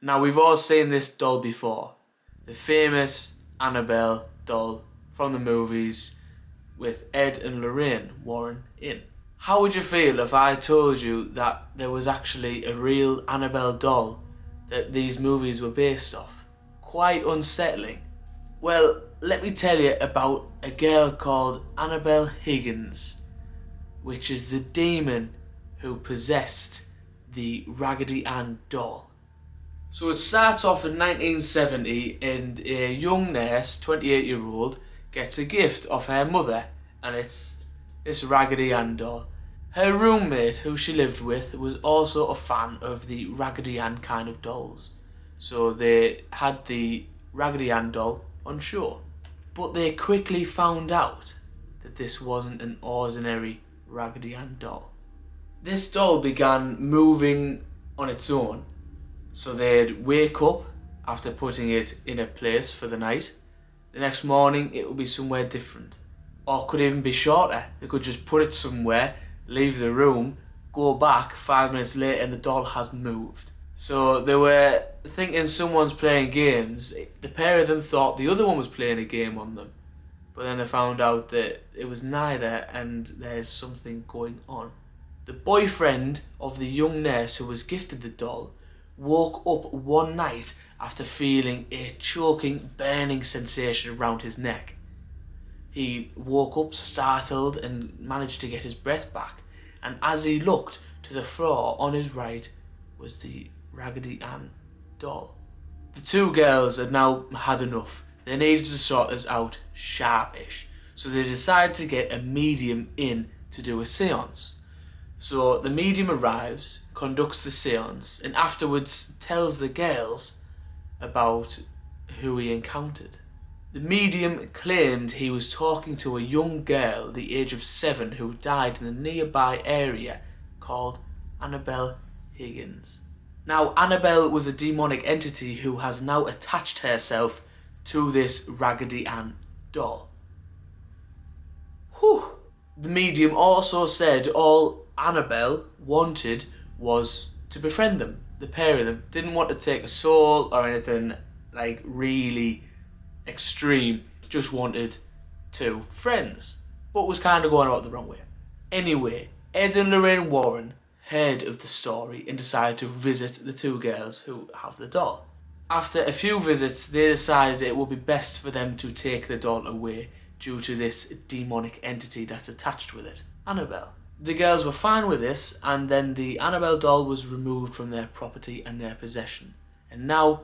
Now we've all seen this doll before. The famous Annabelle doll from the movies with Ed and Lorraine Warren in. How would you feel if I told you that there was actually a real Annabelle doll that these movies were based off? Quite unsettling. Well, let me tell you about a girl called Annabelle Higgins, which is the demon who possessed the Raggedy Ann doll. So it starts off in 1970 and a young nurse, 28-year-old, gets a gift of her mother, and it's this Raggedy Ann doll. Her roommate, who she lived with, was also a fan of the Raggedy Ann kind of dolls. So they had the Raggedy Ann doll on show. But they quickly found out that this wasn't an ordinary Raggedy Ann doll. This doll began moving on its own. So they'd wake up after putting it in a place for the night. The next morning it would be somewhere different. Or could even be shorter. They could just put it somewhere, leave the room, go back 5 minutes later and the doll has moved. So they were thinking someone's playing games. The pair of them thought the other one was playing a game on them. But then they found out that it was neither and there's something going on. The boyfriend of the young nurse who was gifted the doll woke up one night after feeling a choking, burning sensation around his neck. He woke up startled and managed to get his breath back, and as he looked to the floor on his right was the Raggedy Ann doll. The two girls had now had enough. They needed to sort this out sharpish, so they decided to get a medium in to do a seance. So the medium arrives, conducts the seance, and afterwards tells the girls about who he encountered. The medium claimed he was talking to a young girl the age of 7 who died in a nearby area called Annabelle Higgins. Now Annabelle was a demonic entity who has now attached herself to this Raggedy Ann doll. Whew. The medium also said all Annabelle wanted was to befriend them, the pair of them. Didn't want to take a soul or anything like really extreme, just wanted 2 friends, but was kind of going about the wrong way. Anyway, Ed and Lorraine Warren heard of the story and decided to visit the 2 girls who have the doll. After a few visits, they decided it would be best for them to take the doll away due to this demonic entity that's attached with it, Annabelle. The girls were fine with this, and then the Annabelle doll was removed from their property and their possession, and now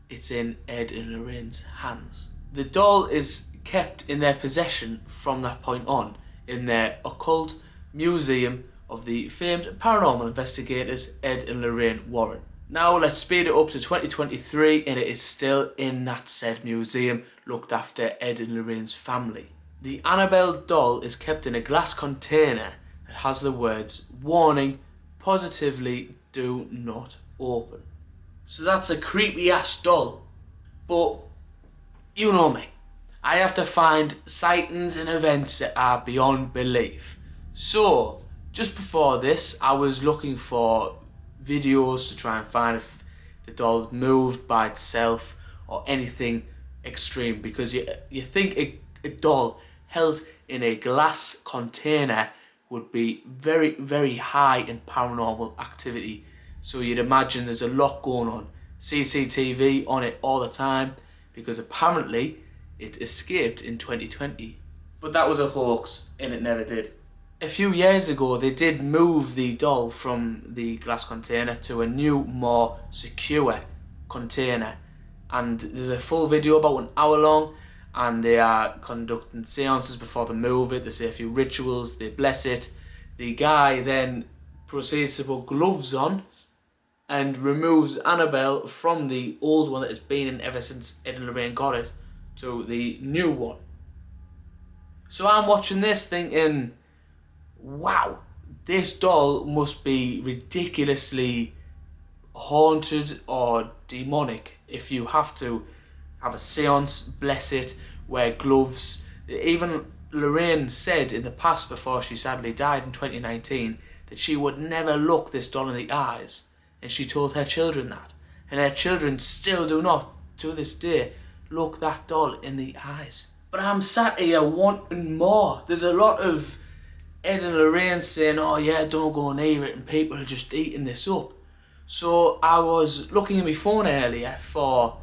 it's in Ed and Lorraine's hands. The doll is kept in their possession from that point on in their occult museum of the famed paranormal investigators Ed and Lorraine Warren. Now let's speed it up to 2023 and it is still in that said museum looked after Ed and Lorraine's family. The Annabelle doll is kept in a glass container that has the words, "Warning, positively do not open." So that's a creepy ass doll. But you know me, I have to find sightings and events that are beyond belief. So just before this, I was looking for videos to try and find if the doll moved by itself or anything extreme, because you think a doll held in a glass container would be very, very high in paranormal activity. So you'd imagine there's a lot going on. CCTV on it all the time, because apparently it escaped in 2020. But that was a hoax and it never did. A few years ago they did move the doll from the glass container to a new, more secure container. And there's a full video about an hour long, and they are conducting seances before they move it. They say a few rituals, they bless it. The guy then proceeds to put gloves on and removes Annabelle from the old one that has been in ever since Ed and Lorraine got it to the new one. So I'm watching this thinking, wow, this doll must be ridiculously haunted or demonic if you have to have a seance, bless it, wear gloves. Even Lorraine said in the past, before she sadly died in 2019, that she would never look this doll in the eyes, and she told her children that. and her children still do not, to this day, look that doll in the eyes. But I'm sat here wanting more. There's a lot of Ed and Lorraine saying, oh yeah, don't go near it, and people are just eating this up. So I was looking at my phone earlier for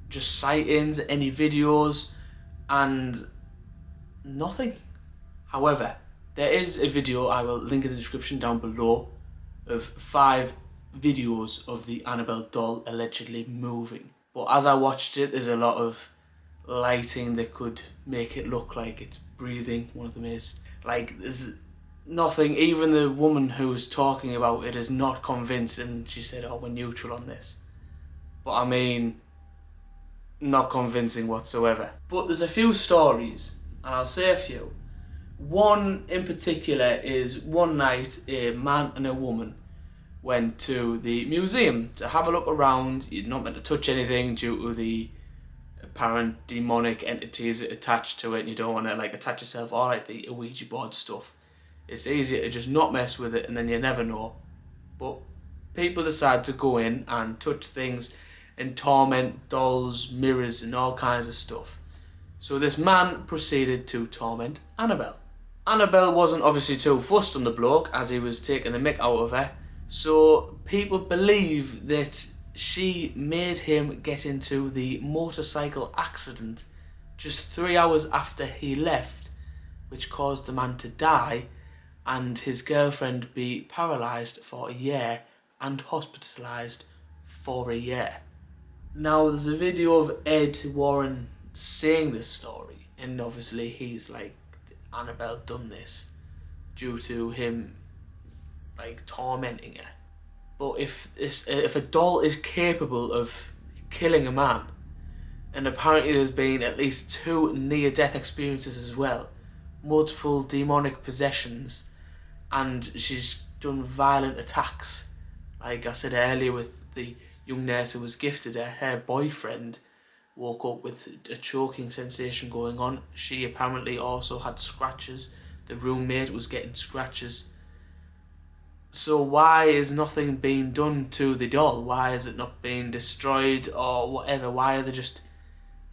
just sightings, any videos, and nothing. However, there is a video I will link in the description down below of 5 videos of the Annabelle doll allegedly moving. But as I watched it, there's a lot of lighting that could make it look like it's breathing. One of them is. Like, there's nothing, even the woman who's talking about it is not convinced, and she said, oh, we're neutral on this. But I mean, not convincing whatsoever. But there's a few stories, and I'll say a few. One in particular is one night a man and a woman went to the museum to have a look around. You're not meant to touch anything due to the apparent demonic entities attached to it, and you don't want to like attach yourself or like the Ouija board stuff. It's easier to just not mess with it, and then you never know. But people decide to go in and touch things and torment dolls, mirrors and all kinds of stuff. So this man proceeded to torment Annabelle. Annabelle wasn't obviously too fussed on the bloke, as he was taking the mick out of her. So people believe that she made him get into the motorcycle accident just 3 hours after he left, which caused the man to die and his girlfriend be paralysed for a year and hospitalised for a year. Now there's a video of Ed Warren saying this story, and obviously he's like, Annabelle done this due to him like tormenting her. But if a doll is capable of killing a man, and apparently there's been at least 2 near-death experiences as well, multiple demonic possessions, and she's done violent attacks. Like I said earlier with the young nurse who was gifted her boyfriend woke up with a choking sensation going on. She apparently also had scratches. The roommate was getting scratches. So why is nothing being done to the doll? Why is it not being destroyed or whatever? Why are they just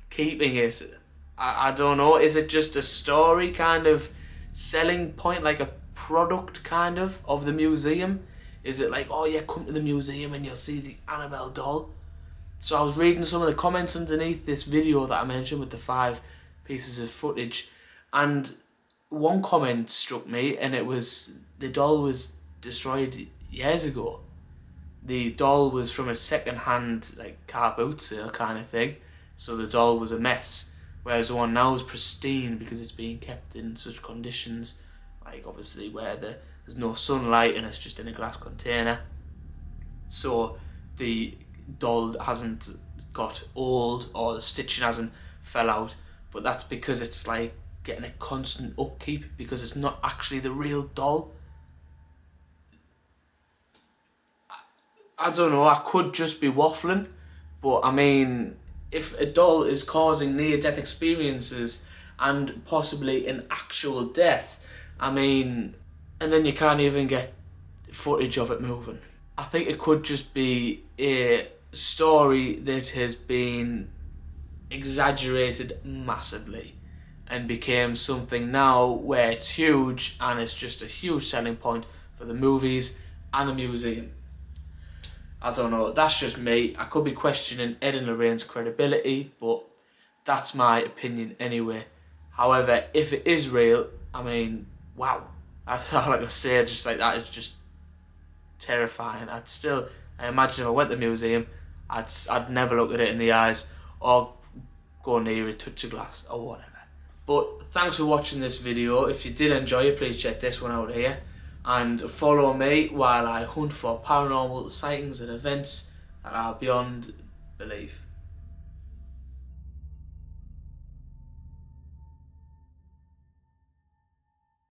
keeping it? I don't know. Is it just a story kind of selling point, like a product kind of the museum? Is it like, oh yeah, come to the museum and you'll see the Annabelle doll? So I was reading some of the comments underneath this video that I mentioned with the 5 pieces of footage, and one comment struck me, and it was the doll was destroyed years ago. The doll was from a second-hand like car boot sale kind of thing, so the doll was a mess, whereas the one now is pristine because it's being kept in such conditions, like obviously where there's no sunlight and it's just in a glass container. So the doll hasn't got old or the stitching hasn't fell out, but that's because it's like getting a constant upkeep because it's not actually the real doll. I don't know, I could just be waffling, but I mean, if a doll is causing near-death experiences and possibly an actual death, I mean, and then you can't even get footage of it moving. I think it could just be a story that has been exaggerated massively and became something now where it's huge and it's just a huge selling point for the movies and the museum. I don't know, that's just me. I could be questioning Ed and Lorraine's credibility, but that's my opinion anyway. However, if it is real, I mean, wow. Like I say, just like that is just terrifying. I imagine if I went to the museum, I'd never look at it in the eyes or go near it, touch a glass or whatever. But thanks for watching this video. If you did enjoy it, please check this one out here and follow me while I hunt for paranormal sightings and events that are beyond belief.